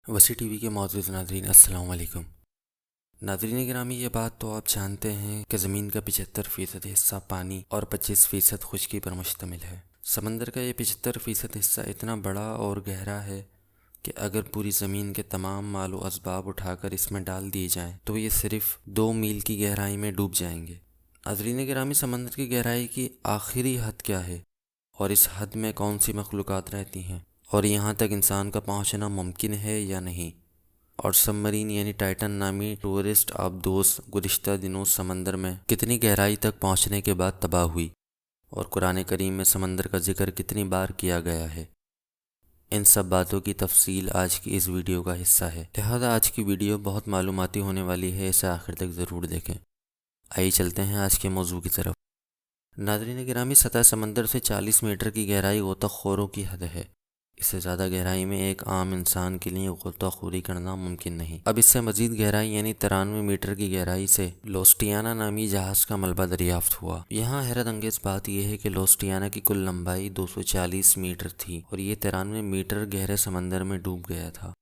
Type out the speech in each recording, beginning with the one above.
وسیع T V کے معزز ناظرین، السلام علیکم۔ ناظرین گرامی، یہ بات تو آپ جانتے ہیں کہ زمین کا 75% حصہ پانی اور 25% خشکی پر مشتمل ہے۔ سمندر کا یہ 75% حصہ اتنا بڑا اور گہرا ہے کہ اگر پوری زمین کے تمام مال و اسباب اٹھا کر اس میں ڈال دیے جائیں تو یہ صرف 2 میل کی گہرائی میں ڈوب جائیں گے۔ ناظرین گرامی، سمندر کی گہرائی کی آخری حد کیا ہے اور اس حد میں کون سی مخلوقات رہتی ہیں، اور یہاں تک انسان کا پہنچنا ممکن ہے یا نہیں؟ اور سب مرین یعنی ٹائٹن نامی ٹورسٹ آبدوز گزشتہ دنوں سمندر میں کتنی گہرائی تک پہنچنے کے بعد تباہ ہوئی، اور قرآن کریم میں سمندر کا ذکر کتنی بار کیا گیا ہے؟ ان سب باتوں کی تفصیل آج کی اس ویڈیو کا حصہ ہے، لہذا آج کی ویڈیو بہت معلوماتی ہونے والی ہے، اسے آخر تک ضرور دیکھیں۔ آئیے چلتے ہیں آج کے موضوع کی طرف۔ ناظرین گرامی، سطح سمندر سے 40 میٹر کی گہرائی غوطہ خوروں کی حد ہے۔ اس سے زیادہ گہرائی میں ایک عام انسان کے لیے غوطہ خوری کرنا ممکن نہیں۔ اب اس سے مزید گہرائی یعنی 93 میٹر کی گہرائی سے لوسٹیانا نامی جہاز کا ملبہ دریافت ہوا۔ یہاں حیرت انگیز بات یہ ہے کہ لوسٹیانا کی کل لمبائی 240 میٹر تھی اور یہ 93 میٹر گہرے سمندر میں ڈوب گیا تھا۔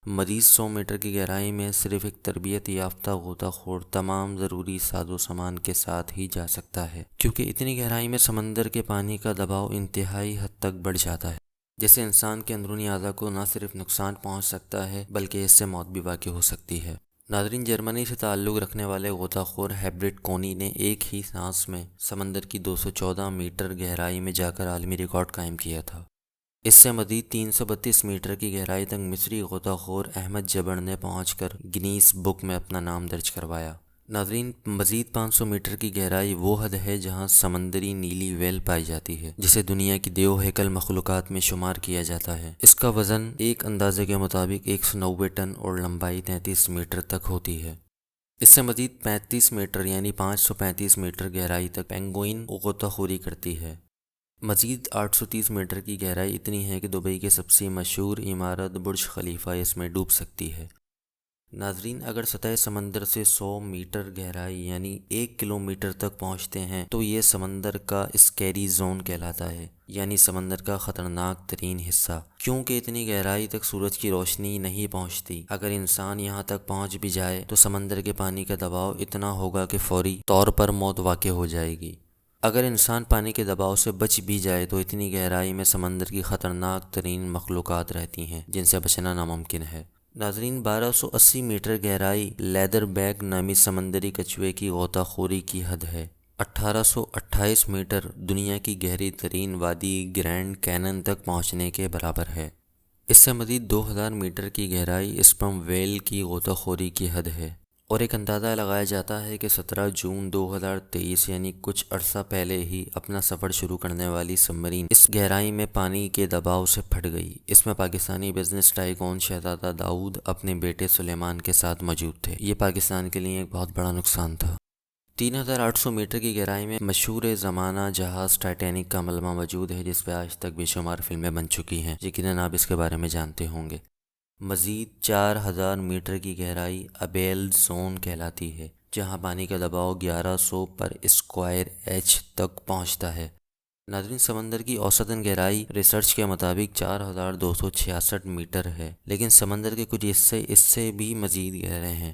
مزید 100 میٹر کی گہرائی میں صرف ایک تربیت یافتہ غوطہ خور تمام ضروری ساز و سامان کے ساتھ ہی جا سکتا ہے، کیونکہ اتنی گہرائی میں سمندر کے پانی کا دباؤ انتہائی حد تک بڑھ جاتا ہے، جس سے انسان کے اندرونی اعضاء کو نہ صرف نقصان پہنچ سکتا ہے بلکہ اس سے موت بھی واقع ہو سکتی ہے۔ ناظرین، جرمنی سے تعلق رکھنے والے غوطہ خور ہیبرٹ کونی نے ایک ہی سانس میں سمندر کی 214 میٹر گہرائی میں جا کر عالمی ریکارڈ قائم کیا تھا۔ اس سے مزید 332 میٹر کی گہرائی تک مصری غوطہ خور احمد جبر نے پہنچ کر گنیس بک میں اپنا نام درج کروایا۔ ناظرین، مزید 500 میٹر کی گہرائی وہ حد ہے جہاں سمندری نیلی ویل پائی جاتی ہے، جسے دنیا کی دیو ہیکل مخلوقات میں شمار کیا جاتا ہے۔ اس کا وزن ایک اندازے کے مطابق 190 ٹن اور لمبائی 33 میٹر تک ہوتی ہے۔ اس سے مزید 35 میٹر یعنی 535 میٹر گہرائی تک پینگوئن غوطہ خوری کرتی ہے۔ مزید 830 میٹر کی گہرائی اتنی ہے کہ دبئی کے سب سے مشہور عمارت برج خلیفہ اس میں ڈوب سکتی ہے۔ ناظرین، اگر سطح سمندر سے 100 میٹر گہرائی یعنی 1 کلومیٹر تک پہنچتے ہیں تو یہ سمندر کا اسکیری زون کہلاتا ہے، یعنی سمندر کا خطرناک ترین حصہ، کیونکہ اتنی گہرائی تک سورج کی روشنی نہیں پہنچتی۔ اگر انسان یہاں تک پہنچ بھی جائے تو سمندر کے پانی کا دباؤ اتنا ہوگا کہ فوری طور پر موت واقع ہو جائے گی۔ اگر انسان پانی کے دباؤ سے بچ بھی جائے تو اتنی گہرائی میں سمندر کی خطرناک ترین مخلوقات رہتی ہیں جن سے بچنا ناممکن ہے۔ ناظرین، 1280 میٹر گہرائی لیدر بیک نامی سمندری کچھوے کی غوطہ خوری کی حد ہے۔ 1828 میٹر دنیا کی گہری ترین وادی گرینڈ کینن تک پہنچنے کے برابر ہے۔ اس سے مزید 2000 میٹر کی گہرائی اسپرم ویل کی غوطہ خوری کی حد ہے، اور ایک اندازہ لگایا جاتا ہے کہ 17 جون 2023 یعنی کچھ عرصہ پہلے ہی اپنا سفر شروع کرنے والی سب مرین اس گہرائی میں پانی کے دباؤ سے پھٹ گئی۔ اس میں پاکستانی بزنس ٹائکون شہزادہ داؤد اپنے بیٹے سلیمان کے ساتھ موجود تھے۔ یہ پاکستان کے لیے ایک بہت بڑا نقصان تھا۔ 3800 میٹر کی گہرائی میں مشہور زمانہ جہاز ٹائٹینک کا ملبہ موجود ہے، جس پہ آج تک بے شمار فلمیں بن چکی ہیں، یقیناً آپ اس کے بارے میں جانتے ہوں گے۔ مزید 4000 میٹر کی گہرائی ابیل زون کہلاتی ہے، جہاں پانی کا دباؤ 1100 پر اسکوائر ایچ تک پہنچتا ہے۔ ناظرین، سمندر کی اوسطاً گہرائی ریسرچ کے مطابق 4266 میٹر ہے، لیکن سمندر کے کچھ حصے اس سے بھی مزید گہرے ہیں۔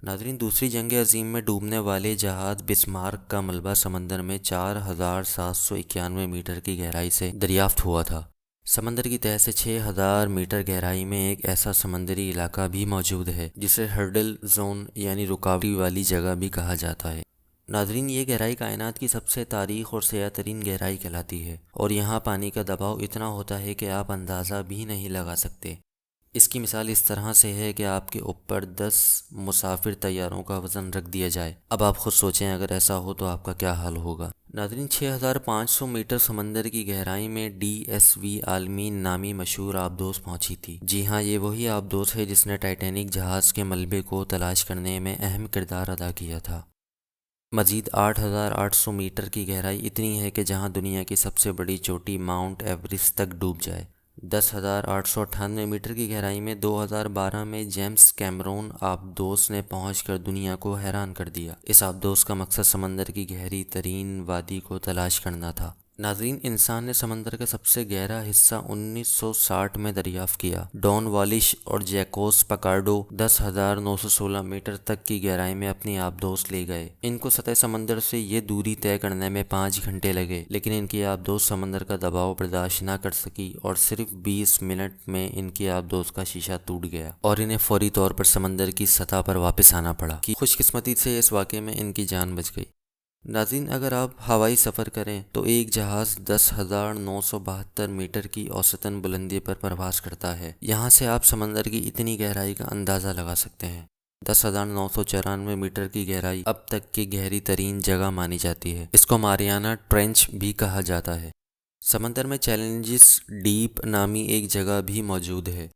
ناظرین، دوسری جنگ عظیم میں ڈوبنے والے جہاز بسمارک کا ملبہ سمندر میں 4791 میٹر کی گہرائی سے دریافت ہوا تھا۔ سمندر کی تہہ سے 6000 میٹر گہرائی میں ایک ایسا سمندری علاقہ بھی موجود ہے جسے ہرڈل زون یعنی رکاوٹی والی جگہ بھی کہا جاتا ہے۔ ناظرین، یہ گہرائی کائنات کی سب سے تاریخ اور سیاہ ترین گہرائی کہلاتی ہے، اور یہاں پانی کا دباؤ اتنا ہوتا ہے کہ آپ اندازہ بھی نہیں لگا سکتے۔ اس کی مثال اس طرح سے ہے کہ آپ کے اوپر 10 مسافر طیاروں کا وزن رکھ دیا جائے۔ اب آپ خود سوچیں اگر ایسا ہو تو آپ کا کیا حال ہوگا۔ ناظرین، 6500 میٹر سمندر کی گہرائی میں ڈی ایس وی عالمین نامی مشہور آبدوز پہنچی تھی۔ جی ہاں، یہ وہی آبدوز ہے جس نے ٹائٹینک جہاز کے ملبے کو تلاش کرنے میں اہم کردار ادا کیا تھا۔ مزید 8800 میٹر کی گہرائی اتنی ہے کہ جہاں دنیا کی سب سے بڑی چوٹی ماؤنٹ ایوریسٹ تک ڈوب جائے۔ 10898 میٹر کی گہرائی میں 2012 میں جیمز کیمرون آبدوز نے پہنچ کر دنیا کو حیران کر دیا۔ اس آبدوز کا مقصد سمندر کی گہری ترین وادی کو تلاش کرنا تھا۔ ناظرین، انسان نے سمندر کا سب سے گہرا حصہ 1960 میں دریافت کیا۔ ڈون والیش اور جیکوس پکارڈو 10,916 میٹر تک کی گہرائی میں اپنی آبدوز لے گئے۔ ان کو سطح سمندر سے یہ دوری طے کرنے میں 5 گھنٹے لگے، لیکن ان کی آبدوز سمندر کا دباؤ برداشت نہ کر سکی اور صرف 20 منٹ میں ان کی آبدوز کا شیشہ ٹوٹ گیا اور انہیں فوری طور پر سمندر کی سطح پر واپس آنا پڑا۔ خوش قسمتی سے اس واقعے میں ان کی جان بچ گئی۔ ناظرین، اگر آپ ہوائی سفر کریں تو ایک جہاز 10,972 میٹر کی اوسطاً بلندی پر پرواز کرتا ہے۔ یہاں سے آپ سمندر کی اتنی گہرائی کا اندازہ لگا سکتے ہیں۔ 10,994 میٹر کی گہرائی اب تک کی گہری ترین جگہ مانی جاتی ہے۔ اس کو ماریانا ٹرینچ بھی کہا جاتا ہے۔ سمندر میں چیلنجز ڈیپ نامی ایک جگہ بھی موجود ہے،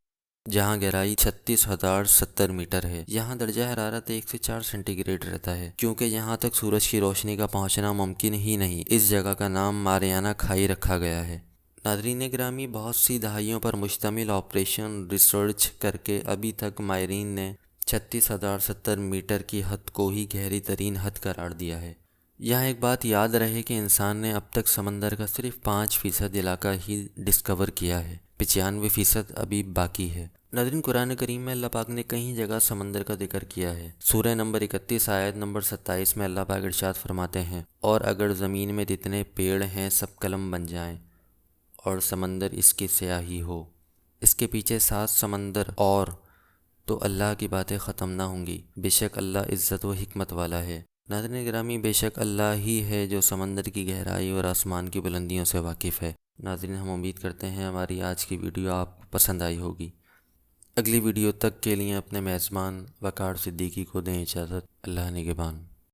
جہاں گہرائی 36,070 میٹر ہے۔ یہاں درجہ حرارت 1 سے 4 سینٹی گریڈ رہتا ہے، کیونکہ یہاں تک سورج کی روشنی کا پہنچنا ممکن ہی نہیں۔ اس جگہ کا نام ماریانا کھائی رکھا گیا ہے۔ ناظرین گرامی، بہت سی دہائیوں پر مشتمل آپریشن ریسرچ کر کے ابھی تک ماہرین نے 36,070 میٹر کی حد کو ہی گہری ترین حد قرار دیا ہے۔ یہاں ایک بات یاد رہے کہ انسان نے اب تک سمندر کا صرف 5% علاقہ ہی ڈسکور کیا ہے، 95% ابھی باقی ہے۔ ناظرین، قرآن کریم میں اللہ پاک نے کئی جگہ سمندر کا ذکر کیا ہے۔ سورہ نمبر 31 آیت نمبر 27 میں اللہ پاک ارشاد فرماتے ہیں، اور اگر زمین میں جتنے پیڑ ہیں سب قلم بن جائیں اور سمندر اس کی سیاہی ہو، اس کے پیچھے 7 سمندر اور، تو اللہ کی باتیں ختم نہ ہوں گی۔ بے شک اللہ عزت و حکمت والا ہے۔ ناظرین گرامی، بے شک اللہ ہی ہے جو سمندر کی گہرائی اور آسمان کی بلندیوں سے واقف ہے۔ ناظرین، ہم امید کرتے ہیں ہماری آج کی ویڈیو آپ کو پسند آئی ہوگی۔ اگلی ویڈیو تک کے لیے اپنے میزبان وقار صدیقی کو دیں اجازت۔ اللہ نگہبان۔